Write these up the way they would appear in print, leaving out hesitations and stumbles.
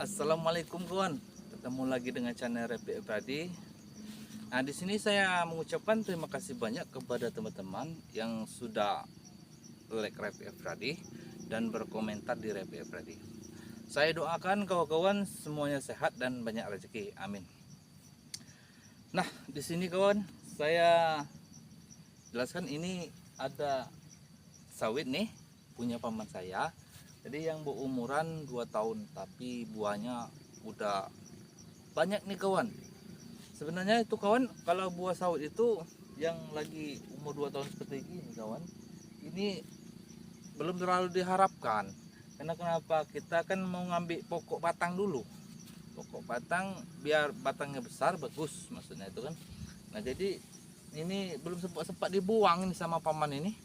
Assalamualaikum kawan, ketemu lagi dengan channel Repi Pradi. Nah, di sini saya mengucapkan terima kasih banyak kepada teman-teman yang sudah like Repi Pradi dan berkomentar di Repi Pradi. Saya doakan kawan-kawan semuanya sehat dan banyak rezeki. Amin. Nah, di sini kawan, saya jelaskan ini ada sawit nih punya paman saya. Jadi yang berumuran 2 tahun tapi buahnya udah banyak nih kawan. Sebenarnya itu kawan, kalau buah sawit itu yang lagi umur 2 tahun seperti ini kawan, ini belum terlalu diharapkan. Karena kenapa? Kita kan mau ngambil pokok batang dulu. Pokok batang biar batangnya besar bagus maksudnya itu kan. Nah, jadi ini belum sempat dibuang ini sama paman ini.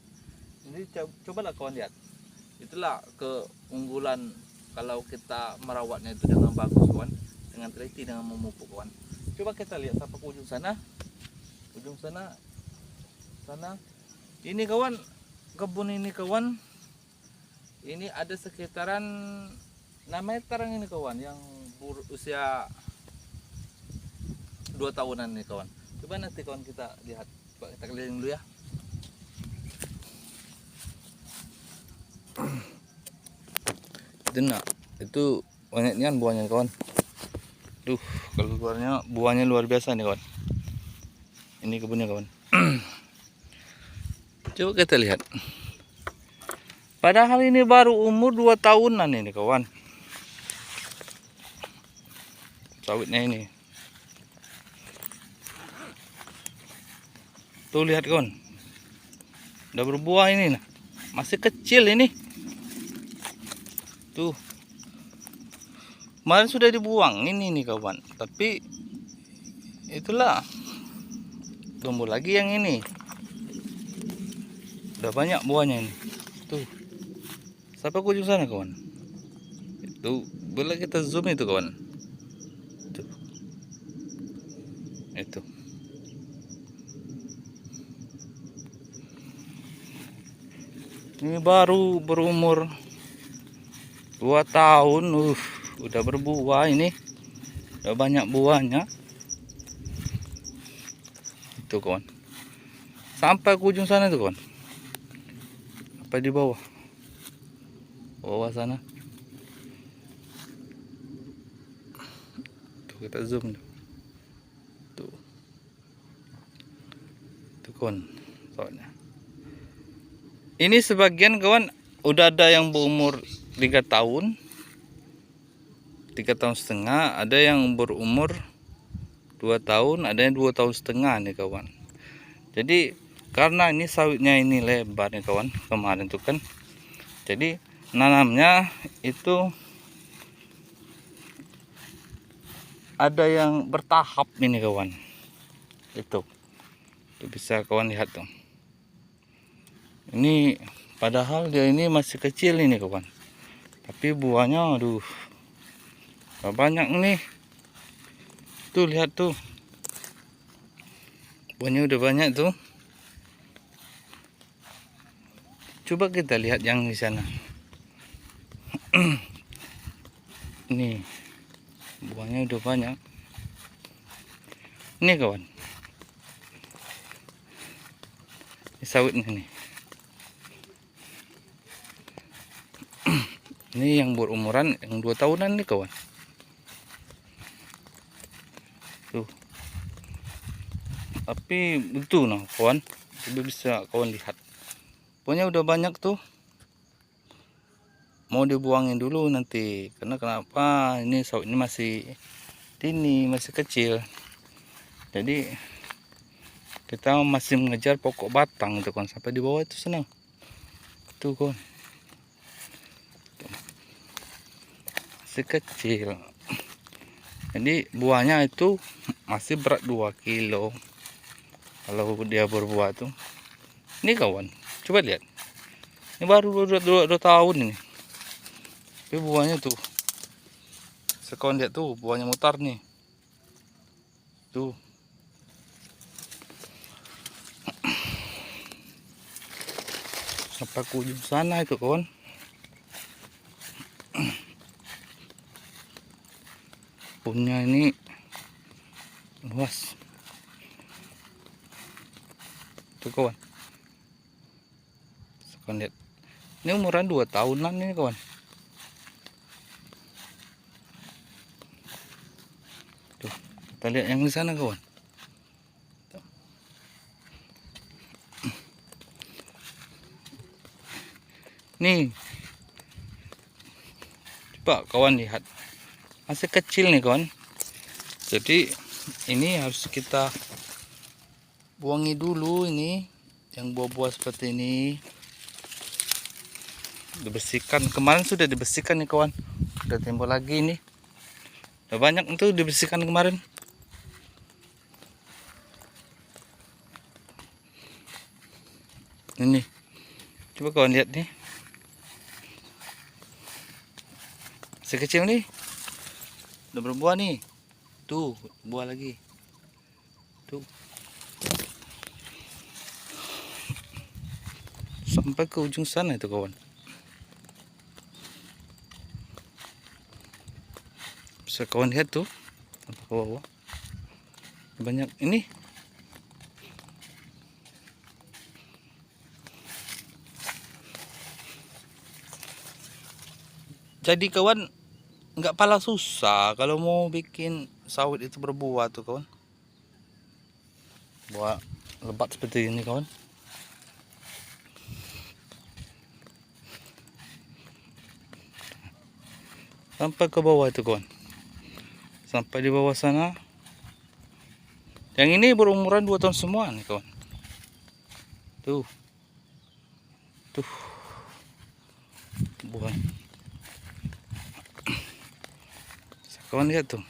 Jadi cobalah kawan lihat. Itulah keunggulan kalau kita merawatnya itu dengan bagus kawan, dengan teliti, dengan memupuk kawan. Coba kita lihat sampai ke ujung sana, sana. Ini kawan, kebun ini kawan, ini ada sekitaran 6 meter ini kawan, yang berusia 2 tahunan nih kawan. Coba nanti kawan kita lihat, coba kita keliling dulu ya. Itu banyaknya kan buahnya kawan. Duh, kalau keluarnya buahnya luar biasa nih kawan. Ini kebunnya kawan. Coba kita lihat. Padahal ini baru umur 2 tahunan ini kawan. Sawitnya ini. Tuh lihat kawan. Udah berbuah ini nah. Masih kecil ini. Tuh. Kemarin sudah dibuang ini nih kawan. Tapi itulah. Tumbuh lagi yang ini. Udah banyak buahnya ini. Tuh. Sampai ke ujung sana kawan. Itu boleh kita zoom itu kawan. Tuh. Itu. Ini baru berumur 2 tahun. Udah berbuah ini. Udah banyak buahnya. Itu kawan. Sampai ke ujung sana tuh kawan. Apa di bawah? Bawah sana. Tuh kita zoom tuh. Tuh kawan. Soalnya. Ini sebagian kawan udah ada yang berumur 3 tahun. 3 tahun setengah, ada yang berumur 2 tahun, ada yang 2 tahun setengah nih kawan. Jadi karena ini sawitnya ini lebar nih kawan, kemarin tuh kan. Jadi nanamnya itu ada yang bertahap ini kawan. Itu bisa kawan lihat tuh. Ini padahal dia ini masih kecil ini kawan. Tapi buahnya aduh. Banyak nih. Tuh lihat tuh. Buahnya udah banyak tuh. Coba kita lihat yang di sana. Nih. Buahnya udah banyak. Ini kawan. Ini sawitnya nih. Ini yang berumuran yang 2 tahunan nih kawan. Tuh. Tapi itu nah kawan. Coba bisa kawan lihat. Pokoknya udah banyak tuh. Mau dibuangin dulu nanti. Karena kenapa? Ini sawit ini masih dini, masih kecil. Jadi kita masih mengejar pokok batang itu kan sampai di bawah itu senang. Tuh kawan. Masih kecil. Jadi buahnya itu masih berat 2 kilo. Kalau dia berbuah tuh. Ini kawan, coba lihat. Ini baru 2 tahun ini. Tapi buahnya tuh. Sekawan lihat tuh, buahnya mutar nih. Tuh. Sampai ke ujung sana itu kawan. kebunnya ini luas tuh kawan. Kawan lihat, ini umuran 2 tahunan ini kawan. Tuh, kita lihat yang di sana kawan. Nih, coba kawan lihat, masih kecil nih kawan. Jadi ini harus kita buangi dulu, ini yang buah-buah seperti ini. Dibersihkan, kemarin sudah dibersihkan nih kawan. Udah timbul lagi nih, udah banyak itu dibersihkan kemarin. Ini coba kawan lihat nih, masih kecil nih, udah berbuah nih. Tuh buah lagi tuh, sampai ke ujung sana itu kawan. Bisa kawan lihat tuh, ke bawah banyak ini. Jadi kawan, nggak pala susah kalau mau bikin sawit itu berbuah tuh kawan. Buah lebat seperti ini kawan. Sampai ke bawah itu kawan, sampai di bawah sana. Yang ini berumuran 2 tahun semua nih kawan. Tuh buah kawan, lihat tuh.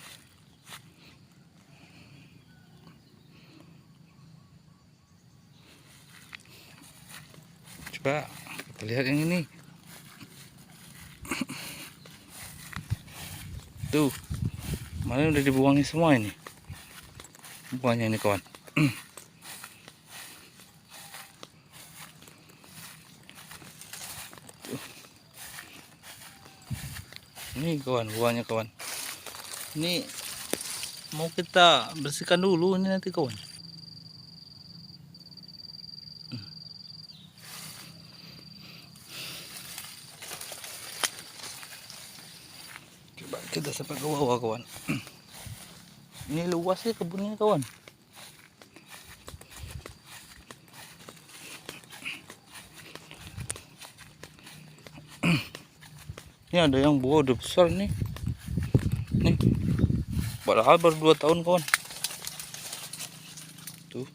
Coba kita lihat yang ini. Tuh, kemarin udah dibuangi semua ini buahnya ini kawan. Ini kawan buahnya kawan. Ini mau kita bersihkan dulu ini nanti kawan. Coba kita sampai ke bawah kawan. Ini luas ya kebunnya kawan. Ini ada yang buah udah besar nih. Nih, padahal baru 2 tahun kawan. Tuh.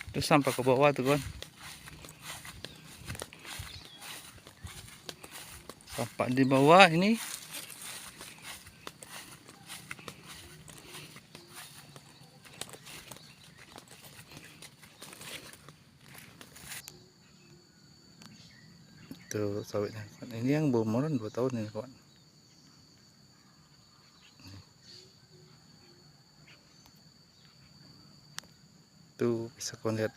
Terus sampai ke bawah tuh kawan. Sampai di bawah ini. Tuh sawitnya. Ini yang berumuran 2 tahun ini kawan. Tuh bisa kawan lihat.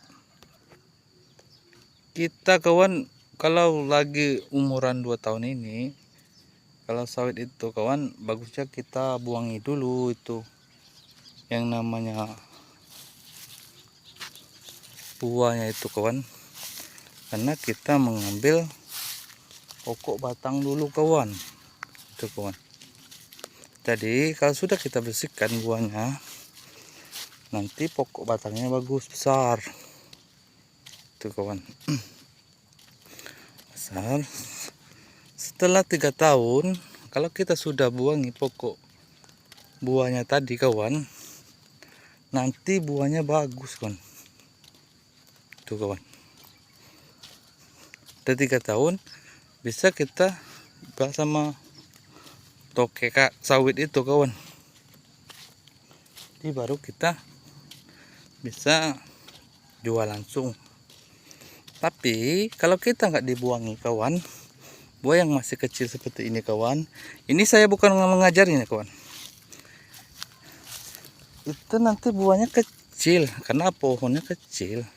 Kita kawan kalau lagi umuran 2 tahun ini, kalau sawit itu kawan, bagusnya kita buangi dulu itu yang namanya buahnya itu kawan, karena kita mengambil pokok batang dulu kawan. Itu kawan. Jadi kalau sudah kita bersihkan buahnya, nanti pokok batangnya bagus besar. Itu kawan. Besar. Setelah 3 tahun, kalau kita sudah buangi pokok buahnya tadi kawan, nanti buahnya bagus kawan. Tuh kawan. Udah 3 tahun, bisa kita buka sama toke sawit itu kawan. Jadi baru kita bisa jual langsung. Tapi kalau kita nggak dibuangi kawan, buah yang masih kecil seperti ini kawan. Ini saya bukan mengajarnya kawan. Itu nanti buahnya kecil karena pohonnya kecil.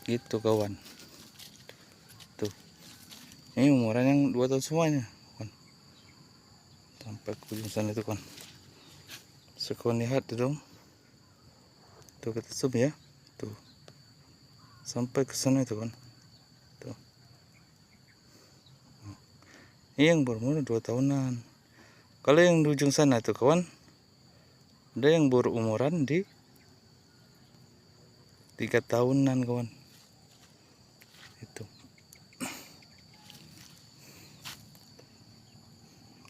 Gitu kawan. Tuh. Ini umuran yang 2 tahun semuanya, kawan. Sampai ke ujung sana itu kawan. Kawan lihat dong. Tuh kita zoom ya. Tuh. Sampai ke sana itu kawan. Tuh. Ini yang berumur 2 tahunan. Kalau yang di ujung sana tuh kawan, ada yang berumuran di 3 tahunan kawan. Itu.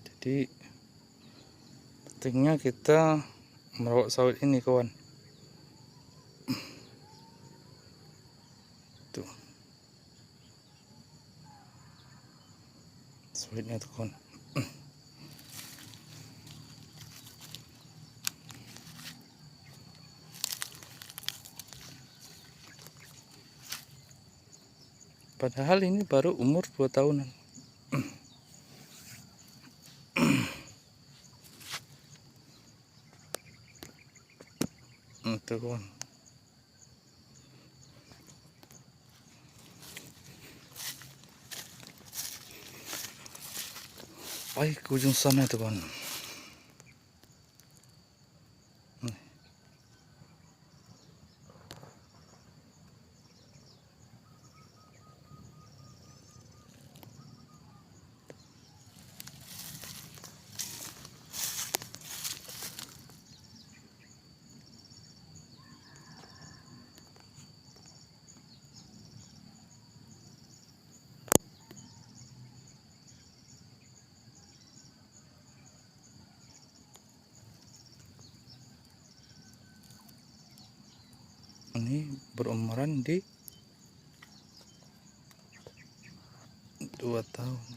Jadi pentingnya kita merawat sawit ini kawan. Tuh. Sawitnya tuh kawan. Padahal ini baru umur 2 tahunan. Tuh kawan. Baik ke ujung sana itu kawan. Ini berumuran di 2 tahun.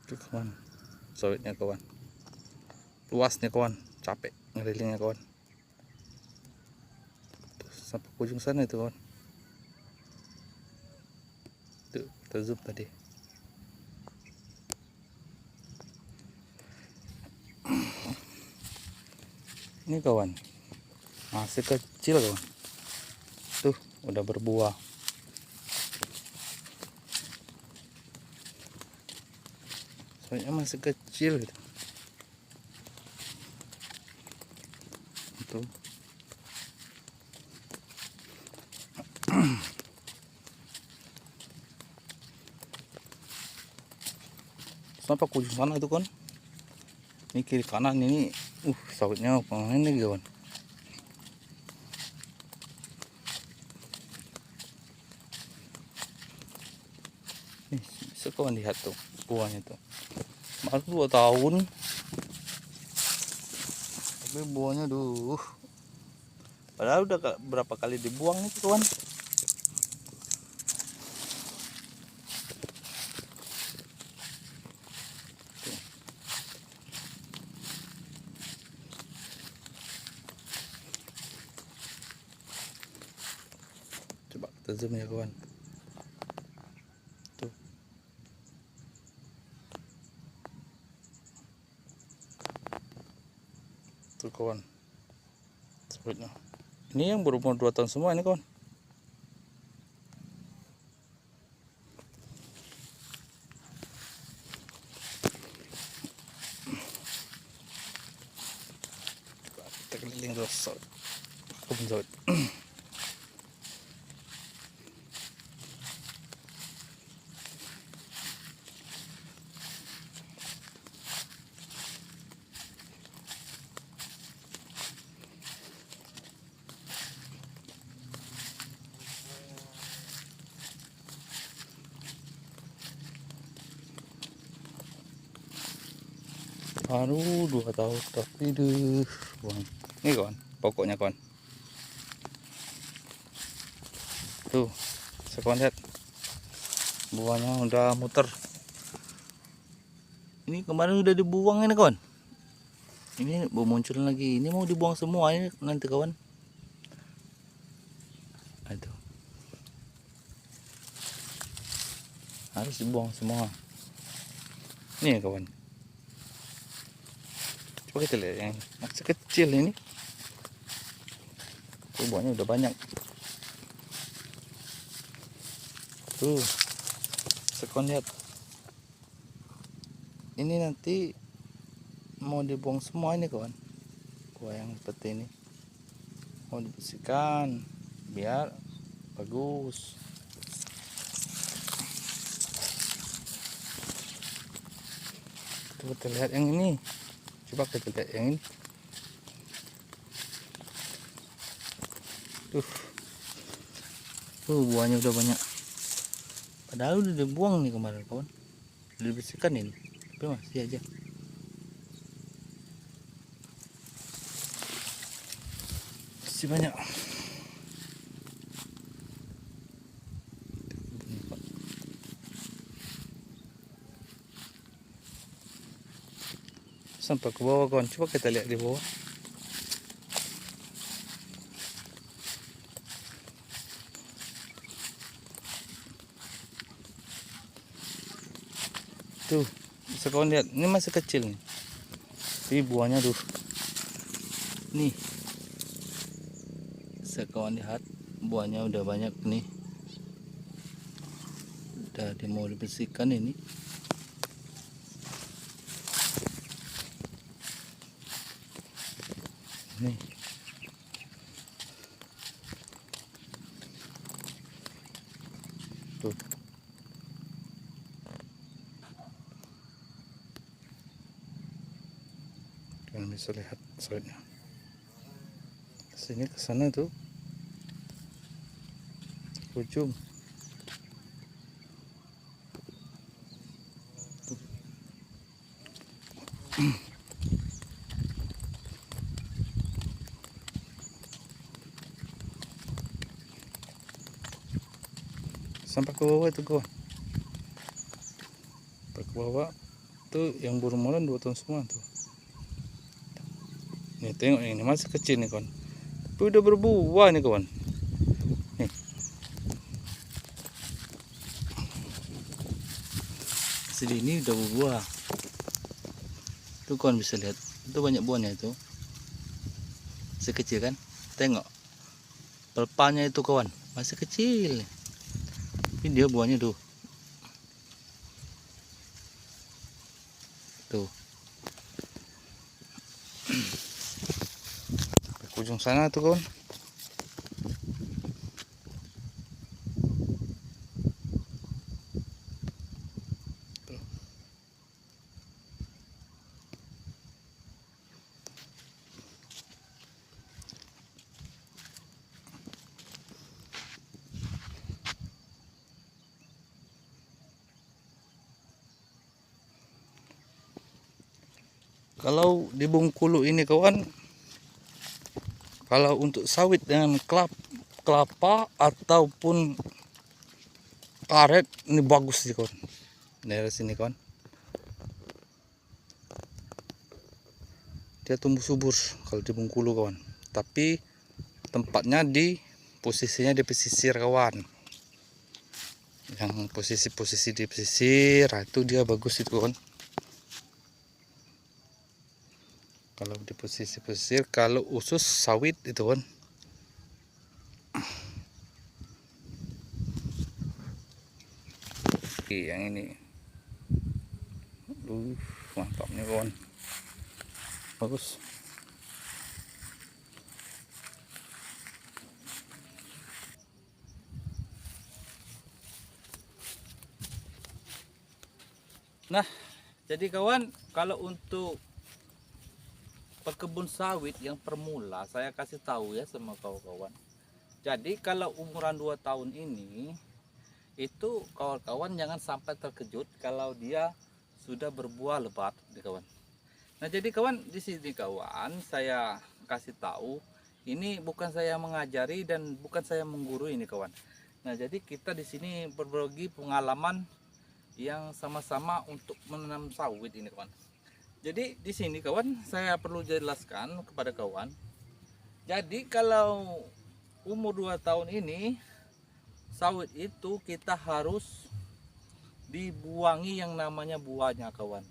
Tuh kawan, sawitnya kawan. Luasnya kawan, capek ngelilingnya kawan. Tuh, sampai ujung sana itu kawan. Tuh, kita zoom tadi. Ini kawan, masih kecil kawan. Tuh, udah berbuah. Soalnya masih kecil gitu. Tuh. Sampai ke ujung sana itu kan. Ini kiri kanan ini, sawitnya pengen nih kawan. Nih, bisa kawan lihat tuh buahnya tuh. Baru 2 tahun. Tapi buahnya padahal udah berapa kali dibuang nih kawan. Coba kita zoom ya kawan. Tuh. Tuh kawan. Sawitnya. Ini yang berumur 2 tahun semua ini kawan. Kita keliling terus sawit. Kebun sawit. Baru 2 tahun tapi buang. Ini kawan, pokoknya kawan. Tuh, kawan lihat. Buahnya udah muter. Ini kemarin udah dibuang ini kawan. Ini mau muncul lagi. Ini mau dibuang semua ini nanti kawan. Itu harus dibuang semua. Nih kawan, coba kita lihat yang masih kecil ini. Tuh buahnya udah banyak. Tuh, sekon lihat. Ini nanti mau dibuang semua ini kawan. Buah yang seperti ini mau dibersihkan biar bagus. Coba kita lihat yang ini. Coba kita lihat yang ini. Buahnya udah banyak. Padahal udah dibuang nih kemarin kawan. Udah dibersihkan ini. Tapi masih aja. Masih banyak. Sampai ke bawah kawan, coba kita lihat di bawah. Tuh, bisa kawan lihat, ini masih kecil nih. Tapi buahnya tuh. Nih. Bisa kawan lihat, buahnya udah banyak nih. Udah mau dibersihkan ini. Nih. Tuh. Kalian bisa lihat sawitnya. Sini ke sana tuh. Ujung. Sampai ke bawah itu kawan. Sampai ke bawah tuh yang burung molen 2 tahun semua tuh. Nih tengok ini masih kecil nih kawan. Tapi udah berbuah nih kawan. Nih. Sini ini udah berbuah. Tuh kawan bisa lihat. Itu banyak buahnya itu. Sekecil kan? Tengok. Pelpanya itu kawan, masih kecil. Ini dia buahnya tuh. Tuh. Sampai ke ujung sana tuh kawan. Tuh. Kalau di Bengkulu ini kawan, kalau untuk sawit dengan kelapa ataupun karet ini bagus sih kawan. Daerah sini kawan, dia tumbuh subur kalau di Bengkulu kawan. Tapi tempatnya posisinya di pesisir kawan. Yang posisi di pesisir, itu dia bagus itu kawan. Kalau di posisi pesisir, kalau usus sawit itu kan. Yang ini, mantapnya kawan, bagus. Nah, jadi kawan, kalau untuk pekebun sawit yang permula, saya kasih tahu ya sama kawan-kawan. Jadi kalau umuran 2 tahun ini, itu kawan-kawan jangan sampai terkejut kalau dia sudah berbuah lebat, kawan. Nah jadi kawan, di sini kawan saya kasih tahu, ini bukan saya mengajari dan bukan saya menggurui ini kawan. Nah jadi kita di sini berbagi pengalaman yang sama-sama untuk menanam sawit ini kawan. Jadi di sini kawan, saya perlu jelaskan kepada kawan. Jadi kalau umur 2 tahun ini sawit itu kita harus dibuangi yang namanya buahnya kawan.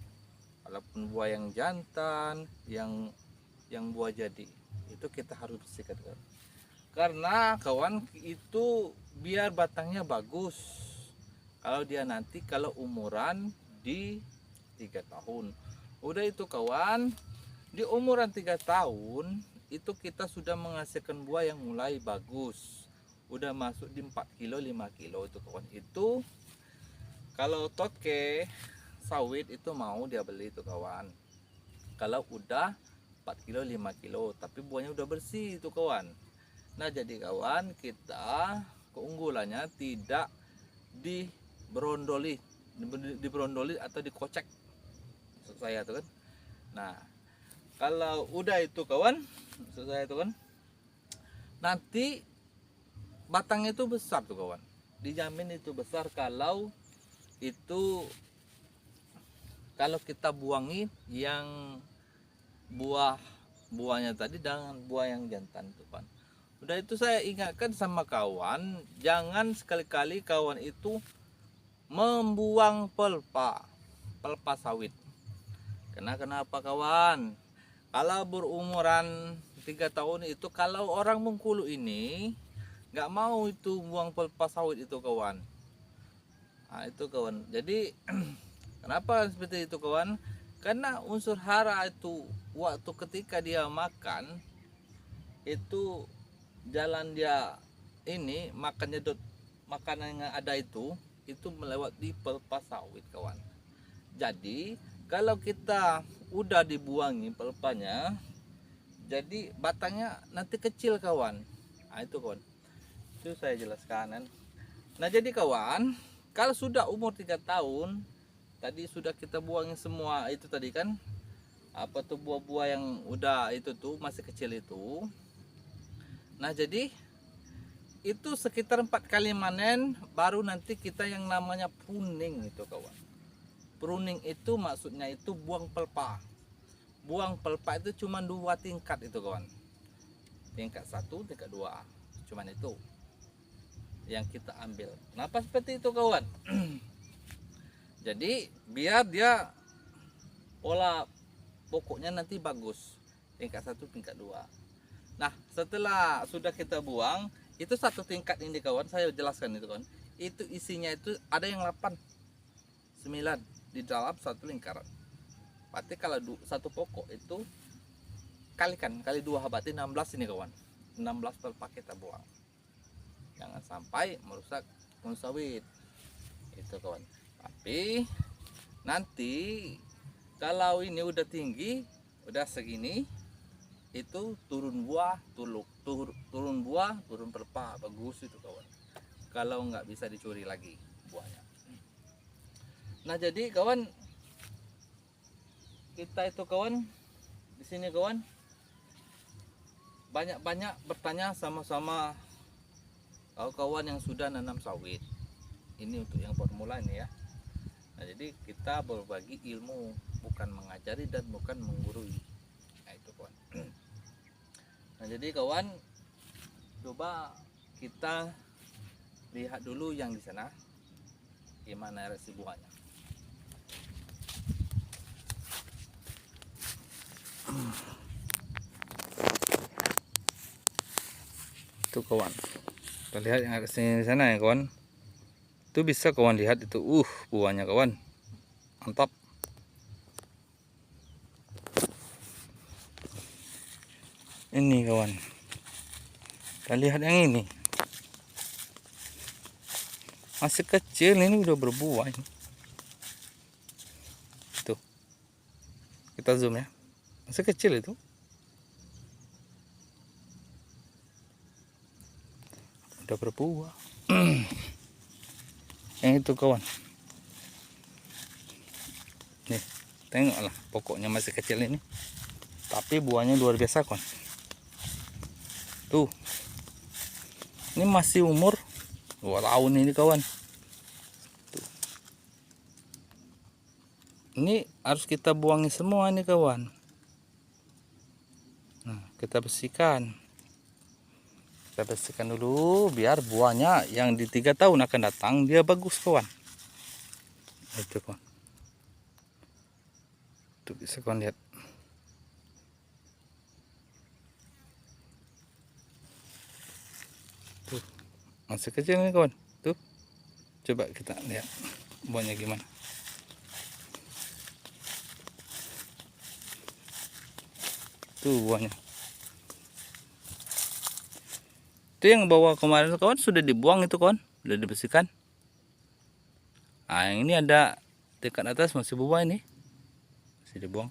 Walaupun buah yang jantan, yang buah jadi, itu kita harus bersihkan kawan. Karena kawan itu biar batangnya bagus. Kalau dia nanti kalau umuran di 3 tahun. Udah itu kawan, di umuran 3 tahun itu kita sudah menghasilkan buah yang mulai bagus. Udah masuk di 4 kilo 5 kilo itu kawan. Itu kalau toke sawit itu mau dia beli itu kawan. Kalau udah 4 kilo 5 kilo tapi buahnya udah bersih itu kawan. Nah jadi kawan, kita keunggulannya tidak diberondoli atau dikocek maksud saya tuh kan. Nah kalau udah itu kawan, maksud saya itu kan, nanti batangnya itu besar tuh kawan, dijamin itu besar kalau kita buangi yang buahnya tadi dengan buah yang jantan tuh kan. Udah itu saya ingatkan sama kawan, jangan sekali-kali kawan itu membuang pelpa sawit. Kenapa kawan? Kalau berumuran 3 tahun itu, kalau orang Bengkulu ini nggak mau itu buang pelpa sawit itu kawan. Nah itu kawan, jadi kenapa seperti itu kawan? Karena unsur hara itu waktu ketika dia makan itu jalan dia ini makanan yang ada itu melewati pelpa sawit kawan. Jadi kalau kita udah dibuangi pelpanya, jadi batangnya nanti kecil kawan. Nah itu kawan, itu saya jelaskan kan. Nah jadi kawan, kalau sudah umur 3 tahun tadi sudah kita buangin semua itu tadi kan, apa tuh buah-buah yang udah itu tuh masih kecil itu. Nah jadi itu sekitar 4 kali panen baru nanti kita yang namanya pruning itu kawan. Pruning itu maksudnya itu buang pelpa. Buang pelpa itu cuma 2 tingkat itu kawan. Tingkat 1, tingkat 2. Cuman itu yang kita ambil. Kenapa seperti itu kawan? Jadi biar dia pola pokoknya nanti bagus. Tingkat 1, tingkat 2. Nah setelah sudah kita buang, itu 1 tingkat ini kawan, saya jelaskan itu kawan. Itu isinya itu ada yang 8, 9 di dalam 1 lingkaran. Berarti kalau 1 pokok itu kalikan kali 2 berarti 16 ini kawan. 16 pelpa kita buang. Jangan sampai merusak pohon sawit itu kawan. Tapi nanti kalau ini udah tinggi, udah segini, itu turun buah, turun pelpa bagus itu kawan. Kalau nggak bisa dicuri lagi buahnya. Nah jadi kawan, kita itu kawan di sini kawan banyak bertanya sama-sama kawan yang sudah nanam sawit. Ini untuk yang pemula ini ya. Nah jadi kita berbagi ilmu, bukan mengajari dan bukan menggurui. Nah itu kawan. Nah jadi kawan, coba kita lihat dulu yang di sana gimana reaksi buahnya. Itu kawan, kita lihat yang di sana ya kawan. Itu bisa kawan lihat itu buahnya kawan, mantap. Ini kawan, kita lihat yang ini masih kecil, ini udah berbuah ini. Tuh kita zoom ya, masih kecil itu. Udah berbuah. Yang itu kawan, nih tengoklah, pokoknya masih kecil ini tapi buahnya luar biasa kawan. Tuh ini masih umur 2 tahun ini kawan. Tuh. Ini harus kita buangi semua ini kawan. Nah kita bersihkan Kita bersihkan dulu biar buahnya yang di 3 tahun akan datang dia bagus kawan. Itu kawan. Tuh bisa kawan lihat. Tuh masih kecil nih kawan. Tuh coba kita lihat buahnya gimana. Tuh buahnya. Itu yang bawa kemarin kawan sudah dibuang itu kawan, sudah dibersihkan. Nah yang ini ada dekat atas masih buah ini, masih dibuang.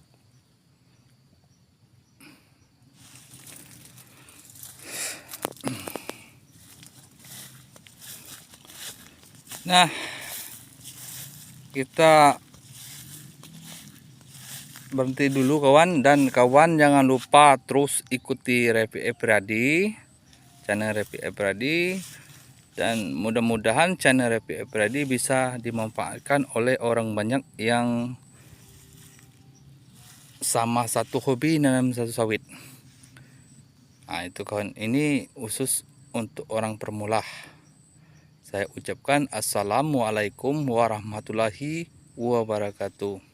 Nah kita berhenti dulu kawan, dan kawan jangan lupa terus ikuti Repi Efriadi, channel Repi Efriadi, dan mudah-mudahan channel Repi Efriadi bisa dimanfaatkan oleh orang banyak yang sama satu hobi nanam satu sawit. Nah itu kawan, ini khusus untuk orang pemula. Saya ucapkan assalamualaikum warahmatullahi wabarakatuh.